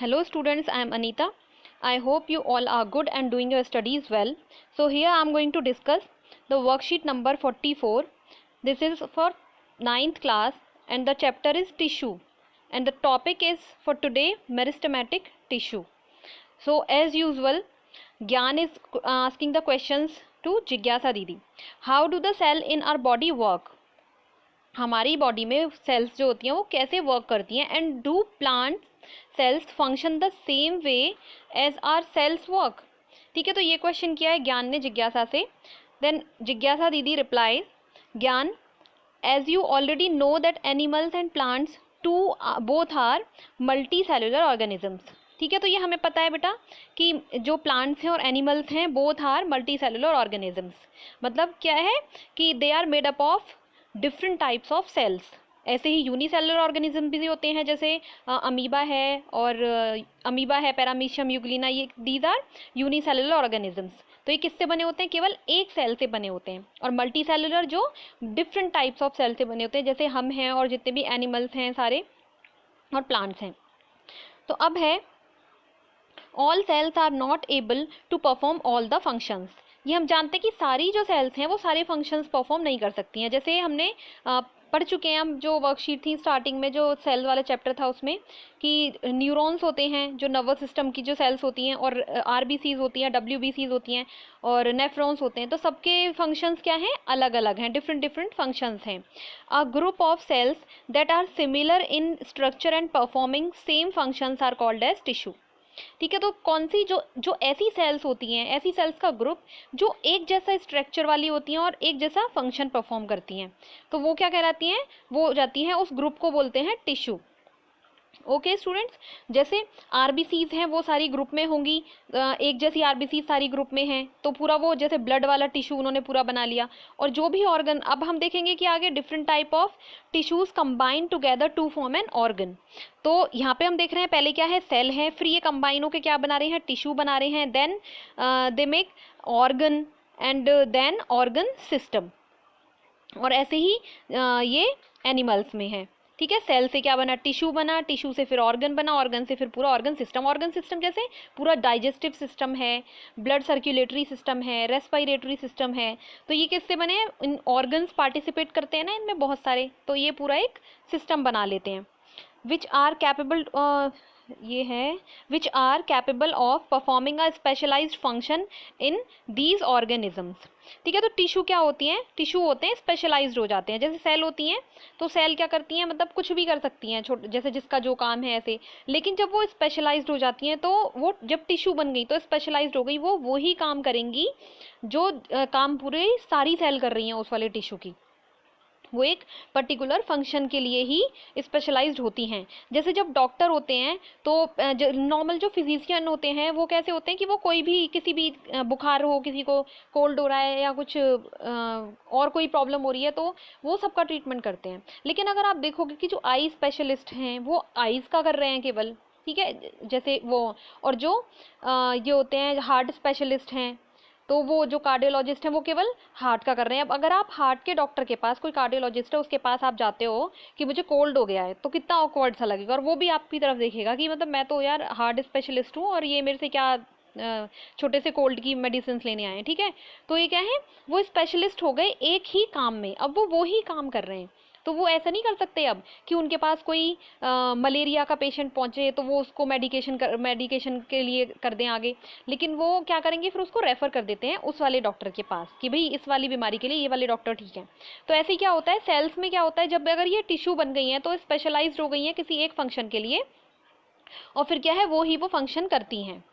Hello students, I am Anita. I hope you all are good and doing your studies well. So here I am going to discuss the worksheet number 44. This is for 9th class and the chapter is tissue and the topic is for today meristematic tissue. So as usual, Gyan is asking the questions to Jigyasa Didi. How do the cell in our body work? हमारी body में cells जो होती हैं वो कैसे work करती हैं and do plant cells function the same way as are cells work. ठीक है, तो ये क्वेश्चन किया है ज्ञान ने जिज्ञासा से. देन जिज्ञासा दीदी reply, Gyan as you already know that animals and plants too both are multicellular organisms. ठीक है, तो ये हमें पता है बेटा कि जो प्लांट्स हैं और एनिमल्स हैं both are multicellular organisms. मतलब क्या है कि they are made up of different types of cells. ऐसे ही यूनिसेलुलर ऑर्गेनिज्म भी होते हैं, जैसे अमीबा है और अमीबा है, पैरामीशियम यूग्लिना, ये दीज आर यूनिसेलुलर ऑर्गेनिजम्स. तो ये किससे बने होते हैं? केवल एक सेल से बने होते हैं. और मल्टी सेलुलर जो डिफरेंट टाइप्स ऑफ सेल से बने होते हैं, जैसे हम हैं और जितने भी एनिमल्स हैं सारे और प्लांट्स हैं. तो अब है all cells are not able to perform all the functions. ये हम जानते हैं कि सारी जो सेल्स हैं वो सारे फंक्शंस परफॉर्म नहीं कर सकती हैं. जैसे हमने पढ़ चुके हैं, हम जो वर्कशीट थी स्टार्टिंग में जो सेल वाला चैप्टर था उसमें, कि न्यूरॉन्स होते हैं जो नर्वस सिस्टम की जो सेल्स होती हैं, और आरबीसीज होती हैं, डब्ल्यूबीसीज होती हैं, और नेफ्रॉन्स होते हैं. तो सबके फंक्शंस क्या हैं? अलग अलग हैं, डिफरेंट डिफरेंट फंक्शंस हैं. A group of cells that are similar in structure and performing same functions are called as tissue. ठीक है, तो कौन सी जो जो ऐसी सेल्स होती हैं, ऐसी सेल्स का ग्रुप जो एक जैसा स्ट्रक्चर वाली होती हैं और एक जैसा फंक्शन परफॉर्म करती हैं, तो वो क्या कहलाती हैं? वो हो जाती हैं, उस ग्रुप को बोलते हैं टिश्यू. ओके स्टूडेंट्स, जैसे आरबीसीज हैं वो सारी ग्रुप में होंगी, एक जैसी आरबीसीज सारी ग्रुप में हैं, तो पूरा वो जैसे ब्लड वाला टिश्यू उन्होंने पूरा बना लिया. और जो भी ऑर्गन, अब हम देखेंगे कि आगे different type of tissues combine together to form an organ. तो यहाँ पे हम देख रहे हैं पहले क्या है? सेल है, फिर ये कंबाइन होकर क्या बना रहे हैं? टिश्यू बना रहे हैं. Then they make organ and then organ system. और ऐसे ही ये एनिमल्स में है. ठीक है, सेल से क्या बना? टिश्यू बना, टिश्यू से फिर ऑर्गन बना, ऑर्गन से फिर पूरा ऑर्गन सिस्टम. ऑर्गन सिस्टम जैसे पूरा डाइजेस्टिव सिस्टम है, ब्लड सर्कुलेटरी सिस्टम है, रेस्पिरेटरी सिस्टम है. तो ये किससे बने हैं? इन ऑर्गन्स पार्टिसिपेट करते हैं ना इनमें बहुत सारे, तो ये पूरा एक सिस्टम बना लेते हैं. विच आर कैपेबल, ये है which are capable of performing a specialised function in these organisms. ठीक है, तो टिश्यू क्या होती हैं? टिश्यू होते हैं स्पेशलाइज्ड हो जाते हैं. जैसे सेल होती हैं, तो सेल क्या करती हैं? मतलब कुछ भी कर सकती हैं, छोटे जैसे जिसका जो काम है ऐसे. लेकिन जब वो स्पेशलाइज्ड हो जाती हैं, तो वो जब टिश्यू बन गई तो स्पेशलाइज्ड हो गई, वो वही काम करेंगी जो काम पूरे सारी सेल कर रही हैं उस वाले टिश्यू की. वो एक पर्टिकुलर फंक्शन के लिए ही स्पेशलाइज्ड होती हैं. जैसे जब डॉक्टर होते हैं, तो नॉर्मल जो फिजिशियन होते हैं वो कैसे होते हैं कि वो कोई भी, किसी भी बुखार हो, किसी को कोल्ड हो रहा है या कुछ और कोई प्रॉब्लम हो रही है, तो वो सबका ट्रीटमेंट करते हैं. लेकिन अगर आप देखोगे कि जो आई स्पेशलिस्ट हैं वो आईज़ का कर रहे हैं केवल. ठीक है, जैसे वो, और जो ये होते हैं हार्ट स्पेशलिस्ट हैं, तो वो जो कार्डियोलॉजिस्ट हैं वो केवल हार्ट का कर रहे हैं. अब अगर आप हार्ट के डॉक्टर के पास, कोई कार्डियोलॉजिस्ट है उसके पास आप जाते हो कि मुझे कोल्ड हो गया है, तो कितना ऑकवर्ड सा लगेगा. और वो भी आपकी तरफ देखेगा कि मतलब मैं तो यार हार्ट स्पेशलिस्ट हूँ और ये मेरे से क्या छोटे से कोल्ड की मेडिसिन लेने आए हैं. ठीक है, तो ये क्या है? वो स्पेशलिस्ट हो गए एक ही काम में. अब वो ही काम कर रहे हैं, तो वो ऐसा नहीं कर सकते अब कि उनके पास कोई मलेरिया का पेशेंट पहुंचे तो वो उसको मेडिकेशन के लिए कर दें आगे. लेकिन वो क्या करेंगे? फिर उसको रेफ़र कर देते हैं उस वाले डॉक्टर के पास कि भाई इस वाली बीमारी के लिए ये वाले डॉक्टर ठीक है. तो ऐसे ही क्या होता है सेल्स में? क्या होता है जब अगर ये टिश्यू बन गई हैं तो स्पेशलाइज्ड हो गई हैं किसी एक फंक्शन के लिए, और फिर क्या है? वो फंक्शन करती हैं.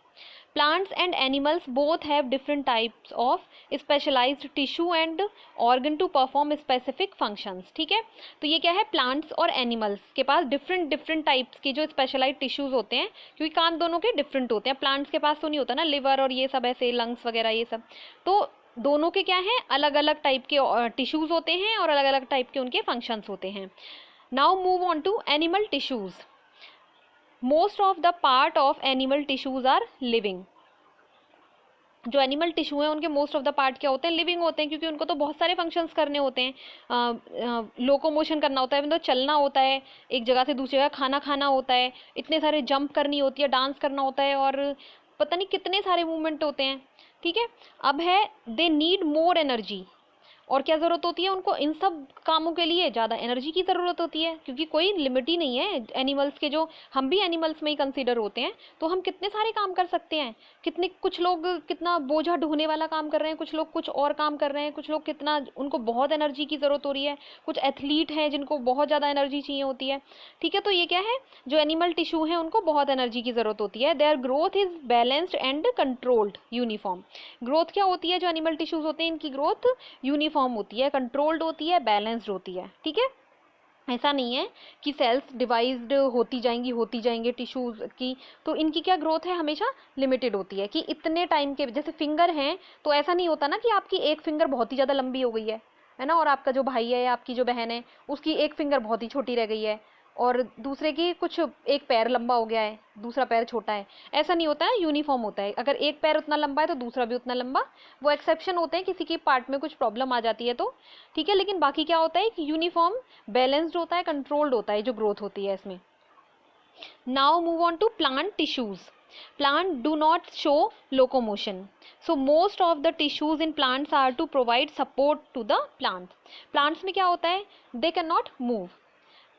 Plants and animals both have different types of specialized tissue and organ to perform specific functions. ठीक है, तो ये क्या है? प्लांट्स और एनिमल्स के पास डिफरेंट डिफरेंट टाइप्स के जो स्पेशलाइज्ड टिश्यूज होते हैं, क्योंकि काम दोनों के डिफरेंट होते हैं. प्लांट्स के पास तो नहीं होता ना लिवर और ये सब ऐसे लंग्स वगैरह ये सब, तो दोनों के क्या हैं? अलग अलग टाइप के टिश्यूज होते हैं और अलग अलग टाइप के उनके फंक्शंस होते हैं. Now move on to animal tissues. Most of the part of animal tissues are living. जो एनिमल टिश्यू हैं उनके मोस्ट ऑफ द पार्ट क्या होते हैं, लिविंग होते हैं, क्योंकि उनको तो बहुत सारे फंक्शंस करने होते हैं। लोकोमोशन करना होता है, मतलब चलना होता है एक जगह से दूसरी जगह, खाना खाना होता है, इतने सारे जंप करनी होती है, डांस करना होता है, और पता नहीं कितने सारे मूवमेंट होते हैं। ठीक है, अब है दे नीड मोर एनर्जी। और क्या ज़रूरत होती है उनको, इन सब कामों के लिए ज़्यादा एनर्जी की ज़रूरत होती है, क्योंकि कोई लिमिट ही नहीं है एनिमल्स के, जो हम भी एनिमल्स में ही कंसीडर होते हैं, तो हम कितने सारे काम कर सकते हैं। कितने, कुछ लोग कितना बोझा ढोने वाला काम कर रहे हैं, कुछ लोग कुछ और काम कर रहे हैं, कुछ लोग कितना, उनको बहुत एनर्जी की ज़रूरत हो रही है, कुछ एथलीट हैं जिनको बहुत ज़्यादा एनर्जी चाहिए होती है। ठीक है, तो ये क्या है, जो एनिमल टिश्यू हैं उनको बहुत एनर्जी की ज़रूरत होती है। Their growth is balanced and controlled uniform. Growth क्या होती है, जो एनिमल टिश्यूज़ होते हैं इनकी ग्रोथ यूनिफॉर्म होती है, कंट्रोल्ड होती है, बैलेंस्ड होती है। ठीक है, ऐसा नहीं है कि सेल्स डिवाइज्ड होती जाएंगे टिश्यूज की, तो इनकी क्या ग्रोथ है, हमेशा लिमिटेड होती है, कि इतने टाइम के, जैसे फिंगर हैं, तो ऐसा नहीं होता ना कि आपकी एक फिंगर बहुत ही ज़्यादा लंबी हो गई है ना, और आपका जो भाई है या आपकी जो बहन है उसकी एक फिंगर बहुत ही छोटी रह गई है, और दूसरे की कुछ, एक पैर लंबा हो गया है, दूसरा पैर छोटा है। ऐसा नहीं होता है, यूनिफॉर्म होता है। अगर एक पैर उतना लंबा है तो दूसरा भी उतना लंबा। वो एक्सेप्शन होते हैं, किसी की पार्ट में कुछ प्रॉब्लम आ जाती है तो। ठीक है, लेकिन बाकी क्या होता है कि यूनिफॉर्म, बैलेंस्ड होता है, कंट्रोल्ड होता है जो ग्रोथ होती है इसमें। Now move on to plant tissues. Plant do not show locomotion, so most of the tissues in plants are to provide support to the plants. plants में क्या होता है, they cannot move,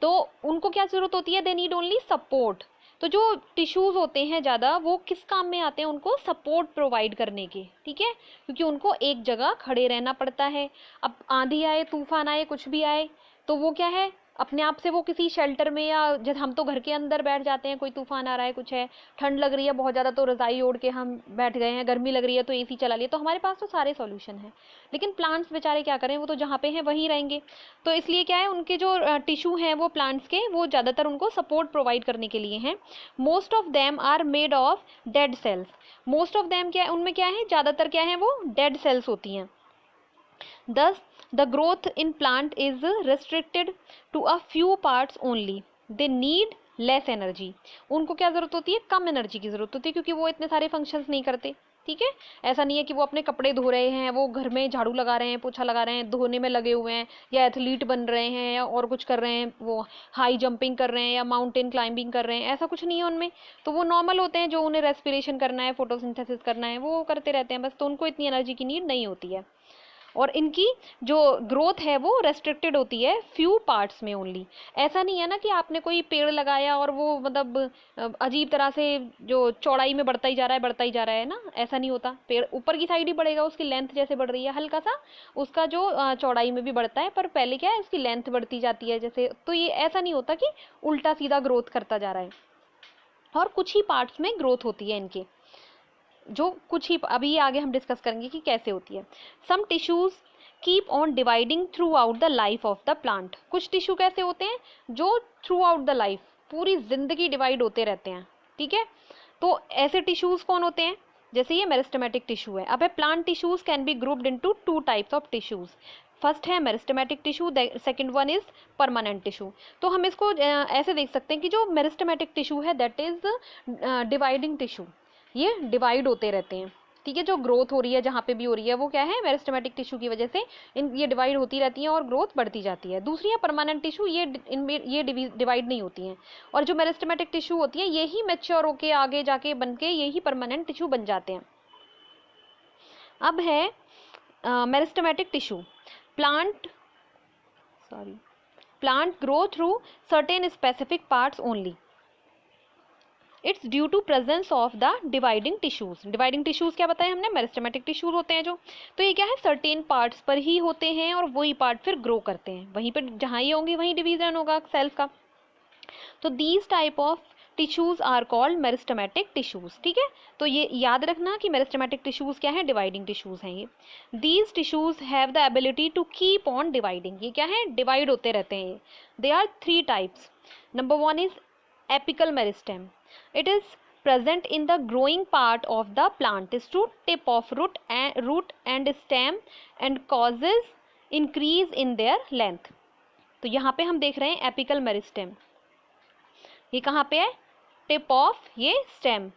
तो उनको क्या ज़रूरत होती है, दे नीड ओनली सपोर्ट। तो जो टिश्यूज़ होते हैं ज़्यादा, वो किस काम में आते हैं, उनको सपोर्ट प्रोवाइड करने के। ठीक है, क्योंकि उनको एक जगह खड़े रहना पड़ता है। अब आंधी आए, तूफान आए, कुछ भी आए, तो वो क्या है, अपने आप से वो किसी शेल्टर में, या जैसे हम तो घर के अंदर बैठ जाते हैं, कोई तूफान आ रहा है, कुछ है, ठंड लग रही है बहुत ज़्यादा, तो रज़ाई ओढ़ के हम बैठ गए हैं, गर्मी लग रही है तो एसी चला लिया, तो हमारे पास तो सारे सॉल्यूशन हैं। लेकिन प्लांट्स बेचारे क्या करें, वो तो जहाँ पे हैं वहीं रहेंगे। तो इसलिए क्या है, उनके जो टिश्यू हैं वो प्लांट्स के, वो ज़्यादातर उनको सपोर्ट प्रोवाइड करने के लिए हैं। Most of them are made of dead cells. Most of them क्या है, उनमें क्या है, ज़्यादातर क्या है, वो डेड सेल्स होती हैं। Thus, the growth in plant is restricted to a few parts only. They need less energy. उनको क्या ज़रूरत होती है, कम एनर्जी की ज़रूरत होती है, क्योंकि वो इतने सारे फंक्शंस नहीं करते। ठीक है, ऐसा नहीं है कि वो अपने कपड़े धो रहे हैं, वो घर में झाड़ू लगा रहे हैं, पोछा लगा रहे हैं, धोने में लगे हुए हैं, या एथलीट बन रहे हैं, या और कुछ कर रहे हैं, वो हाई जंपिंग कर रहे हैं, या माउंटेन क्लाइंबिंग कर रहे हैं, ऐसा कुछ नहीं है उनमें। तो वो नॉर्मल होते हैं, जो उन्हें रेस्पिरेशन करना है, फोटोसिंथेसिस करना है, वो करते रहते हैं बस, तो उनको इतनी एनर्जी की नीड नहीं होती है। और इनकी जो ग्रोथ है वो रेस्ट्रिक्टेड होती है फ्यू पार्ट्स में ओनली। ऐसा नहीं है ना कि आपने कोई पेड़ लगाया और वो मतलब अजीब तरह से जो चौड़ाई में बढ़ता ही जा रहा है, बढ़ता ही जा रहा है ना, ऐसा नहीं होता। पेड़ ऊपर की साइड ही बढ़ेगा, उसकी लेंथ जैसे बढ़ रही है हल्का सा, उसका जो चौड़ाई में भी बढ़ता है, पर पहले क्या है, उसकी लेंथ बढ़ती जाती है जैसे। तो ये ऐसा नहीं होता कि उल्टा सीधा ग्रोथ करता जा रहा है। और कुछ ही पार्ट्स में ग्रोथ होती है इनके, जो कुछ ही अभी आगे हम डिस्कस करेंगे कि कैसे होती है। Some tissues keep on dividing throughout the life of the plant. कुछ टिश्यू कैसे होते हैं, जो थ्रू आउट द लाइफ, पूरी जिंदगी डिवाइड होते रहते हैं। ठीक है, तो ऐसे टिश्यूज कौन होते हैं, जैसे ये मेरिस्टेमेटिक टिश्यू है। अब plant tissues can be grouped into two types of tissues. First है meristematic tissue, second one is permanent tissue. तो हम इसको ऐसे देख सकते हैं कि जो मेरिस्टेमेटिक टिश्यू है दैट इज डिवाइडिंग टिश्यू, ये डिवाइड होते रहते हैं। ठीक है, जो ग्रोथ हो रही है जहाँ पे भी हो रही है वो क्या है, मेरिस्टेमेटिक टिश्यू की वजह से ये डिवाइड होती रहती हैं और ग्रोथ बढ़ती जाती है। दूसरी है परमानेंट टिश्यू, इनमें ये डिवाइड नहीं होती हैं, और जो मेरिस्टेमेटिक टिश्यू होती है यही मैच्योर होके आगे जाके बन के यही परमानेंट टिश्यू बन जाते हैं। अब है meristematic tissue. Plant plant grow through certain specific parts only. It's due to presence of the dividing tissues. Dividing tissues क्या बताया हमने, मेरिस्टेमेटिक टिश्यूज होते हैं जो, तो ये क्या है, सर्टेन पार्ट्स पर ही होते हैं और वही पार्ट फिर ग्रो करते हैं, वहीं पर जहाँ ये होंगे वहीं डिवीजन होगा सेल्स का। तो these type of tissues are called meristematic tissues. ठीक है, तो ये याद रखना कि मेरिस्टेमेटिक टिश्यूज क्या है, डिवाइडिंग टिश्यूज हैं ये। These tissues have the ability to keep on dividing, ये क्या है, डिवाइड होते रहते हैं ये। They are three types. Number one is apical meristem. It is present in the growing part of the plant is to tip of root and stem and causes increase in their length. तो यहाँ पे हम देख रहे हैं apical meristem, ये कहाँ पे है, टिप ऑफ ये स्टेम,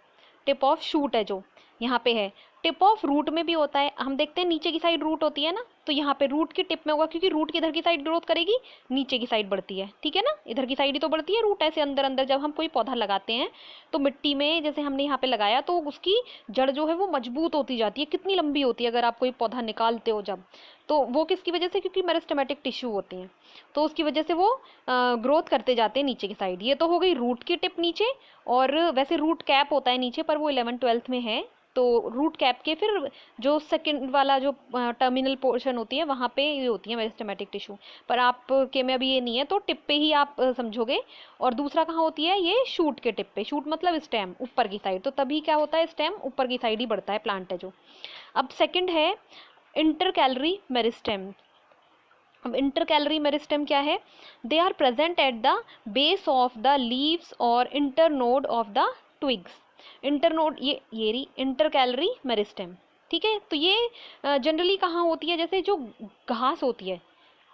टिप ऑफ शूट है जो यहाँ पे है, टिप ऑफ रूट में भी होता है। हम देखते हैं नीचे की साइड रूट होती है ना, तो यहाँ पे रूट की टिप में होगा, क्योंकि रूट किधर की साइड ग्रोथ करेगी, नीचे की साइड बढ़ती है, ठीक है ना, इधर की साइड ही तो बढ़ती है रूट ऐसे अंदर अंदर। जब हम कोई पौधा लगाते हैं तो मिट्टी में जैसे हमने यहाँ पे लगाया तो उसकी जड़ जो है वो मजबूत होती जाती है, कितनी लंबी होती है अगर आप कोई पौधा निकालते हो जब, तो वो किसकी वजह से, क्योंकि मेरिस्टेमेटिक टिश्यू होती हैं, तो उसकी वजह से वो ग्रोथ करते जाते हैं नीचे की साइड। ये तो हो गई रूट की टिप नीचे, और वैसे रूट कैप होता है नीचे, पर वो 11th-12th में है, तो रूट कैप के फिर जो सेकंड वाला जो टर्मिनल पोर्शन होती है वहाँ पे ये होती है मेरिस्टेमेटिक टिश्यू, पर आप के में अभी ये नहीं है, तो टिप पे ही आप समझोगे। और दूसरा कहाँ होती है, ये शूट के टिप पे, शूट मतलब स्टेम ऊपर की साइड, तो तभी क्या होता है, स्टेम ऊपर की साइड ही बढ़ता है, प्लांट है जो। अब सेकंड है इंटरकैलरी मेरिस्टेम। अब इंटरकैलरी मेरिस्टेम क्या है, they are present at the base of the leaves और internode of the twigs. Internode ये रही इंटरकैलरी मेरिस्टेम, ठीक है। तो ये जनरली कहाँ होती है, जैसे जो घास होती है,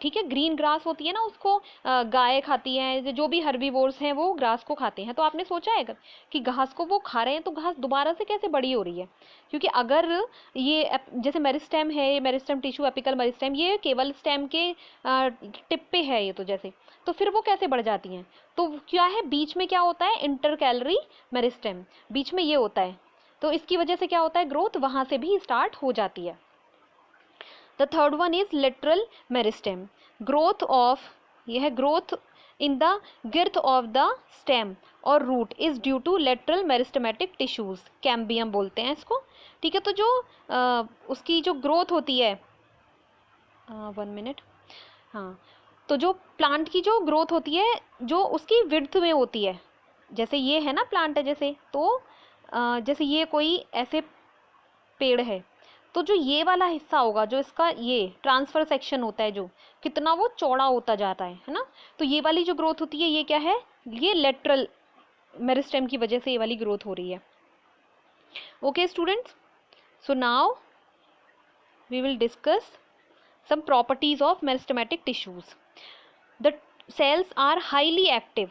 ठीक है, ग्रीन ग्रास होती है ना, उसको गाय खाती है, जो भी हर्बीवोर्स हैं वो ग्रास को खाते हैं, तो आपने सोचा है कि घास को वो खा रहे हैं तो घास दोबारा से कैसे बड़ी हो रही है, क्योंकि अगर ये जैसे मेरिस्टेम है, ये मेरिस्टेम टिश्यू एपिकल मेरिस्टेम, ये केवल स्टेम के टिप पे है ये, तो जैसे तो फिर वो कैसे बढ़ जाती हैं, तो क्या है बीच में क्या होता है, इंटरकैलरी मेरिस्टेम बीच में ये होता है, तो इसकी वजह से क्या होता है, ग्रोथ वहां से भी स्टार्ट हो जाती है। The third one is lateral meristem. Growth of यह growth in the girth of the stem और root is due to lateral meristematic tissues. Cambium बोलते हैं इसको, ठीक है। तो जो उसकी जो ग्रोथ होती है, 1 मिनट, हाँ, तो जो प्लांट की जो ग्रोथ होती है जो उसकी विड्थ में होती है, जैसे ये है ना प्लांट है जैसे, तो जैसे ये कोई ऐसे पेड़ है, तो जो ये वाला हिस्सा होगा, जो इसका ये ट्रांसफर सेक्शन होता है, जो कितना वो चौड़ा होता जाता है ना, तो ये वाली जो ग्रोथ होती है ये क्या है, ये लेटरल मेरिस्टेम की वजह से ये वाली ग्रोथ हो रही है। Okay students, so now we will discuss some properties of meristematic tissues. The cells are highly active,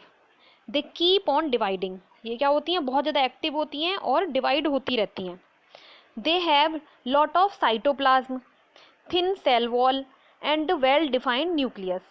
they keep on dividing. ये क्या होती हैं, बहुत ज़्यादा एक्टिव होती हैं और डिवाइड होती रहती हैं। They have lot of cytoplasm, thin cell wall and well defined nucleus.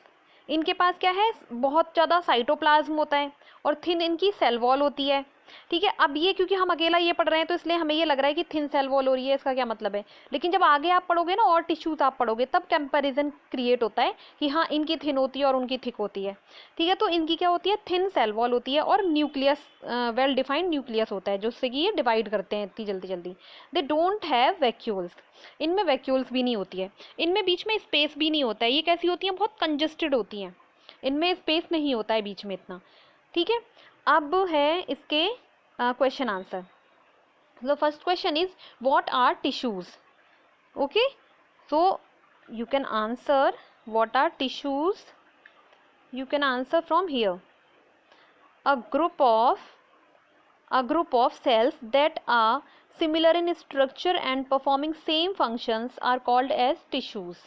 इनके पास क्या है, बहुत ज़्यादा साइटोप्लाज्म होता है और थिन इनकी सेल वॉल होती है, ठीक है। अब ये क्योंकि हम अकेला ये पढ़ रहे हैं तो इसलिए हमें ये लग रहा है कि थिन सेल वॉल हो रही है, इसका क्या मतलब है, लेकिन जब आगे आप पढ़ोगे ना और टिश्यूज आप पढ़ोगे तब कंपैरिजन क्रिएट होता है कि हाँ इनकी थिन होती है और उनकी थिक होती है, ठीक है। तो इनकी क्या होती है, थिन सेल वॉल होती है और न्यूक्लियस वेल डिफाइंड न्यूक्लियस होता है, जिससे कि ये डिवाइड करते हैं इतनी जल्दी जल्दी। दे डोंट हैव वैक्यूल्स, इनमें वैक्यूल्स भी नहीं होती है, इनमें बीच में स्पेस भी नहीं होता है, ये कैसी होती हैं, बहुत कंजस्टेड होती हैं, इनमें स्पेस नहीं होता है बीच में इतना, ठीक है। अब है इसके question answer. The first question is what are tissues? Okay, so you can answer what are tissues. You can answer from here. A group of cells that are similar in structure and performing same functions are called as tissues.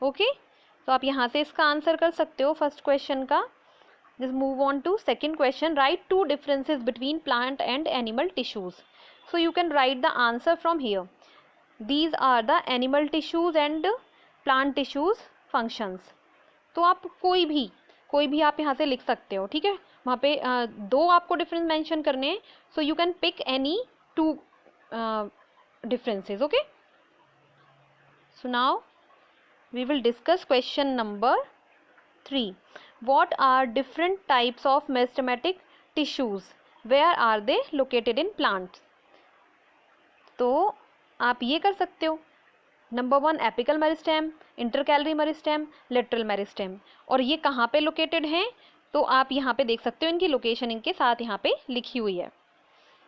Okay, तो आप यहाँ से इसका answer कर सकते हो first question का। Just move on to second question. Write two differences between plant and animal tissues. So you can write the answer from here. These are the animal tissues and plant tissues functions. तो आप कोई भी आप यहाँ से लिख सकते हो, ठीक है। वहाँ पे दो आपको डिफरेंस मेंशन करने हैं, so you can pick any two differences. Okay. So now we will discuss question number 3. What are different types of meristematic tissues? Where are they located in plants? तो आप ये कर सकते हो, number 1 apical meristem, intercalary meristem, lateral meristem, और ये कहाँ पे लोकेटेड हैं, तो आप यहाँ पे देख सकते हो, इनकी लोकेशन इनके साथ यहाँ पे लिखी हुई है।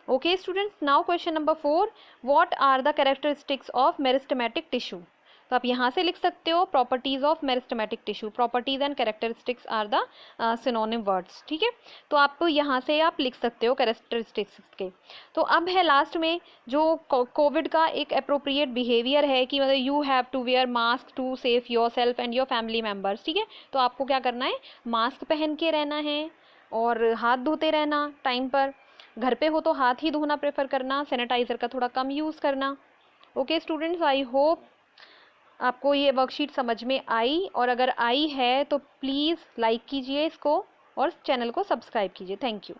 Okay students, now question number 4. What are the characteristics of meristematic tissue? तो आप यहाँ से लिख सकते हो properties of meristematic tissue. Properties and characteristics are the synonym words, ठीक है। तो आप यहाँ से आप लिख सकते हो कैरेक्टरिस्टिक्स के। तो अब है लास्ट में जो कोविड का एक अप्रोप्रिएट बिहेवियर है कि मतलब you have to wear mask to save yourself and your family members, ठीक है। तो आपको क्या करना है, मास्क पहन के रहना है और हाथ धोते रहना टाइम पर, घर पे हो तो हाथ ही धोना प्रेफर करना, सैनिटाइज़र का थोड़ा कम यूज़ करना, ओके स्टूडेंट्स, आई होप आपको ये वर्कशीट समझ में आई, और अगर आई है तो प्लीज़ लाइक कीजिए इसको और चैनल को सब्सक्राइब कीजिए। Thank you.